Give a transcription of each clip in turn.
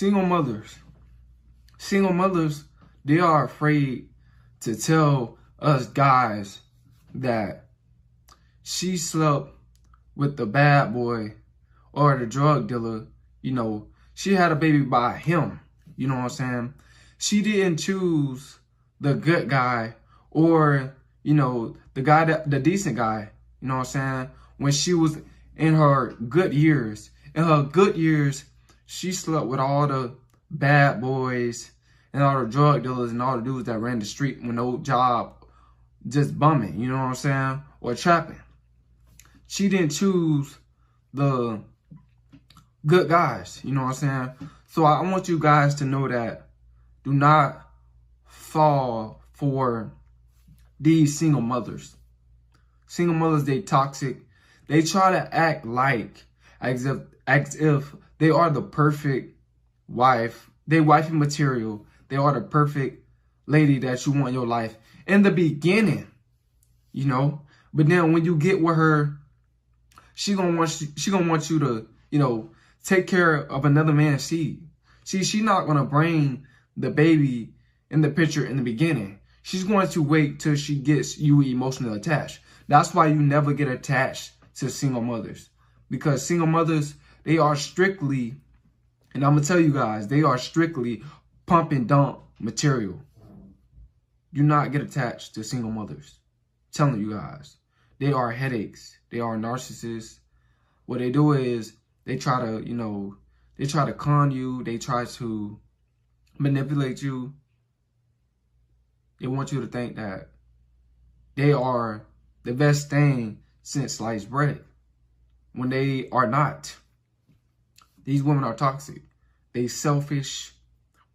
Single mothers. Single mothers, they are afraid to tell us guys that she slept with the bad boy or the drug dealer. You know, she had a baby by him. You know what I'm saying? She didn't choose the good guy or, you know, the decent guy. You know what I'm saying? When she was in her good years. In her good years, she slept with all the bad boys and all the drug dealers and all the dudes that ran the street with no job, just bumming, you know what I'm saying? Or trapping. She didn't choose the good guys, you know what I'm saying? So I want you guys to know that do not fall for these single mothers. Single mothers, they toxic. They try to act like as if they are the perfect wife. They wifey material. They are the perfect lady that you want in your life in the beginning, you know. But then when you get with her, she gonna want you to, you know, take care of another man's seed. She's not gonna bring the baby in the picture in the beginning. She's going to wait till she gets you emotionally attached. That's why you never get attached to single mothers, because single mothers, they are strictly, and I'm gonna tell you guys, they are strictly pump and dump material. Do not get attached to single mothers. I'm telling you guys, they are headaches. They are narcissists. What they do is they try to, you know, they try to con you. They try to manipulate you. They want you to think that they are the best thing since sliced bread, when they are not. These women are toxic. They selfish.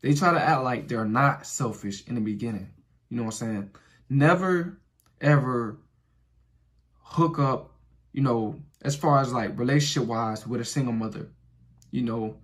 They try to act like they're not selfish in the beginning. You know what I'm saying? Never, ever hook up, you know, as far as like relationship-wise with a single mother. You know,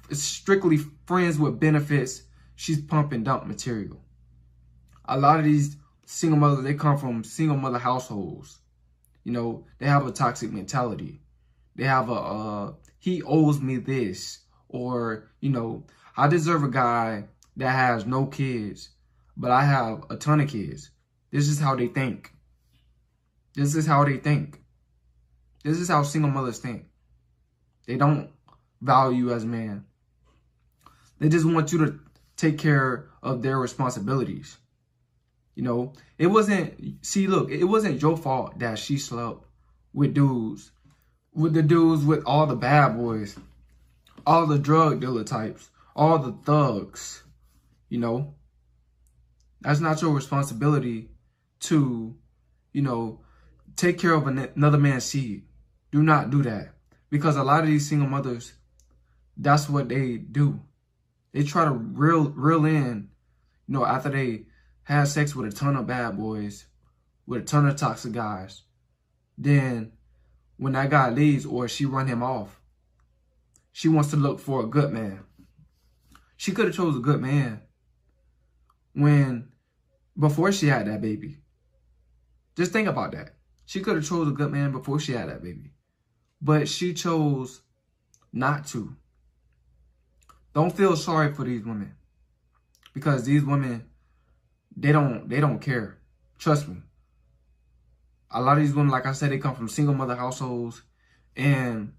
it's strictly friends with benefits. She's pump and dump material. A lot of these single mothers, they come from single mother households. You know, they have a toxic mentality. They have a, he owes me this. Or, you know, I deserve a guy that has no kids, but I have a ton of kids. This is how they think. This is how they think. This is how single mothers think. They don't value you as a man. They just want you to take care of their responsibilities. You know, it wasn't, see, look, it wasn't your fault that she slept with dudes, with all the bad boys, all the drug dealer types, all the thugs, you know. That's not your responsibility to, you know, take care of another man's seed. Do not do that. Because a lot of these single mothers, that's what they do. They try to reel in, you know, after they had sex with a ton of bad boys, with a ton of toxic guys. Then when that guy leaves or she run him off, she wants to look for a good man. She could have chose a good man before she had that baby. Just think about that. She could have chose a good man before she had that baby. But she chose not to. Don't feel sorry for these women. Because these women, they don't care. Trust me. A lot of these women, like I said, they come from single mother households. And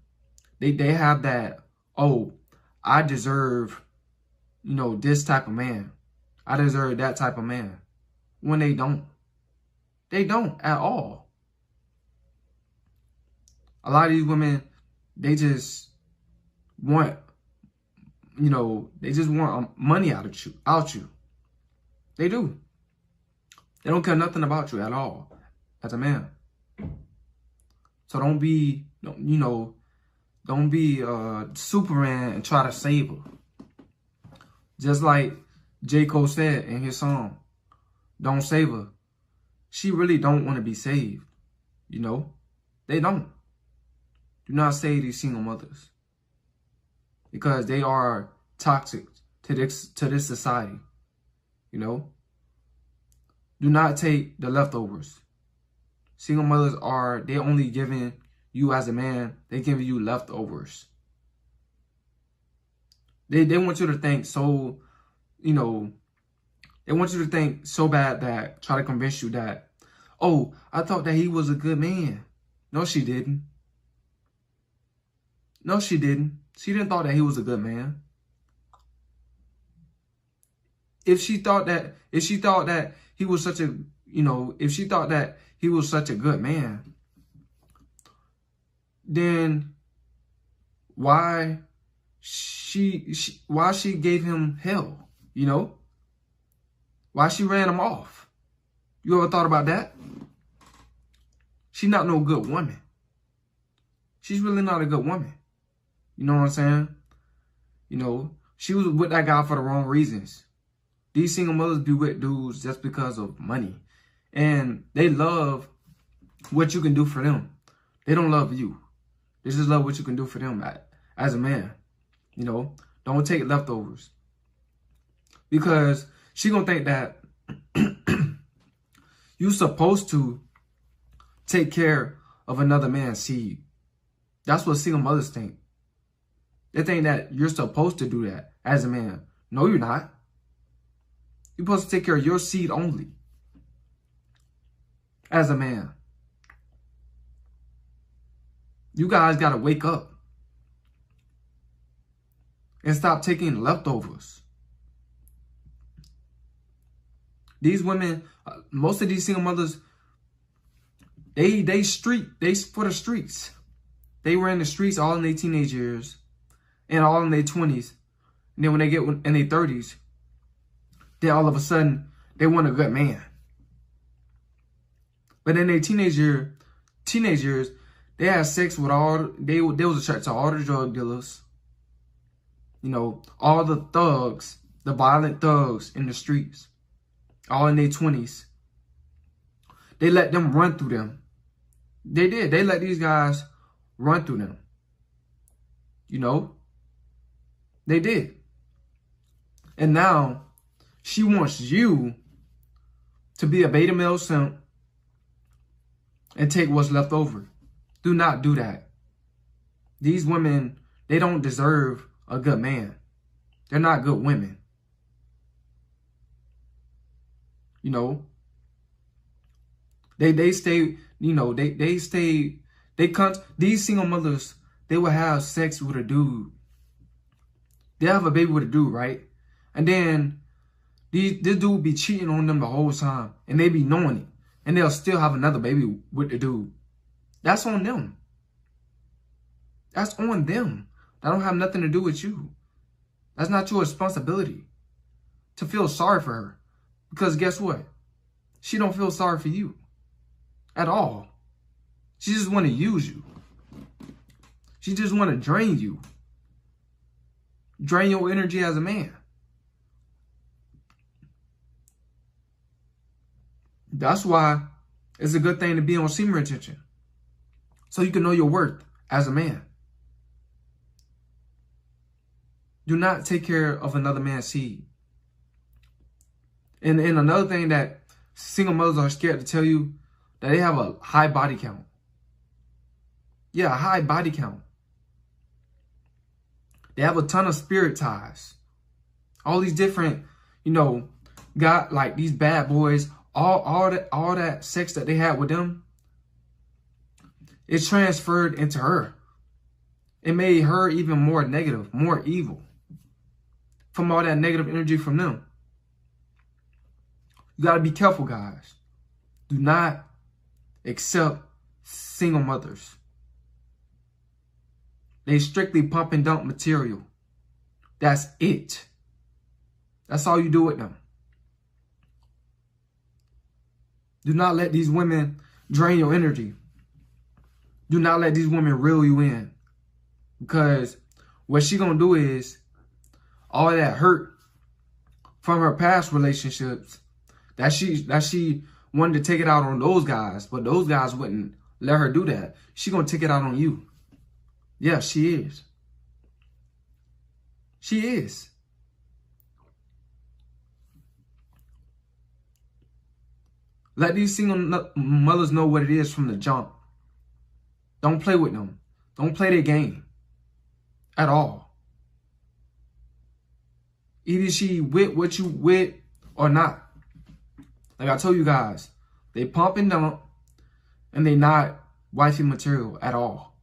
they have that, oh, I deserve, you know, this type of man. I deserve that type of man. When they don't. They don't at all. A lot of these women, they just want, you know, they just want money out you. They do. They don't care nothing about you at all as a man. So don't be, you know, don't be Superman and try to save her. Just like J. Cole said in his song, don't save her. She really don't want to be saved, you know. They don't. Do not save these single mothers. Because they are toxic to this society, you know. Do not take the leftovers. Single mothers they only giving you as a man, they giving you leftovers. They want you to think so, you know, they want you to think so bad that try to convince you that, oh, I thought that he was a good man. No, she didn't. No, she didn't. She didn't thought that he was a good man. If she thought that he was such a, if she thought that he was such a good man, then why she gave him hell, Why she ran him off? You ever thought about that? She's not no good woman. She's really not a good woman. You know what I'm saying? She was with that guy for the wrong reasons. These single mothers be with dudes just because of money. And they love what you can do for them. They don't love you. They just love what you can do for them as a man. Don't take leftovers. Because she gonna think that you supposed to take care of another man's seed. That's what single mothers think. They think that you're supposed to do that as a man. No, you're not. You're supposed to take care of your seed only as a man. You guys got to wake up and stop taking leftovers. These women, most of these single mothers, they for the streets. They were in the streets all in their teenage years and all in their 20s. And then when they get in their 30s, then all of a sudden, they want a good man. But in their teenage years, they had sex with they was attracted to all the drug dealers. All the thugs, the violent thugs in the streets, all in their 20s. They let them run through them. They did. They let these guys run through them. They did. And now, she wants you to be a beta male simp and take what's left over. Do not do that. These women, they don't deserve a good man. They're not good women. They stay, these single mothers, they will have sex with a dude. They have a baby with a dude, right? And then this dude be cheating on them the whole time. And they be knowing it. And they'll still have another baby with the dude. That's on them. That's on them. That don't have nothing to do with you. That's not your responsibility to feel sorry for her. Because guess what? She don't feel sorry for you at all. She just want to use you. She just want to drain you. Drain your energy as a man. That's why it's a good thing to be on semen retention. So you can know your worth as a man. Do not take care of another man's seed. And another thing that single mothers are scared to tell you, that they have a high body count. Yeah, a high body count. They have a ton of spirit ties. All these different, got like these bad boys, all that sex that they had with them, it transferred into her. It made her even more negative, more evil from all that negative energy from them. You got to be careful, guys. Do not accept single mothers. They strictly pump and dump material. That's it. That's all you do with them. Do not let these women drain your energy. Do not let these women reel you in. Because what she gonna do is, all that hurt from her past relationships, that she wanted to take it out on those guys, but those guys wouldn't let her do that. She gonna take it out on you. Yeah, she is. She is. Let these single mothers know what it is from the jump. Don't play with them. Don't play their game at all. Either she with what you with or not. Like I told you guys, they pump and dump, and they not wifey material at all.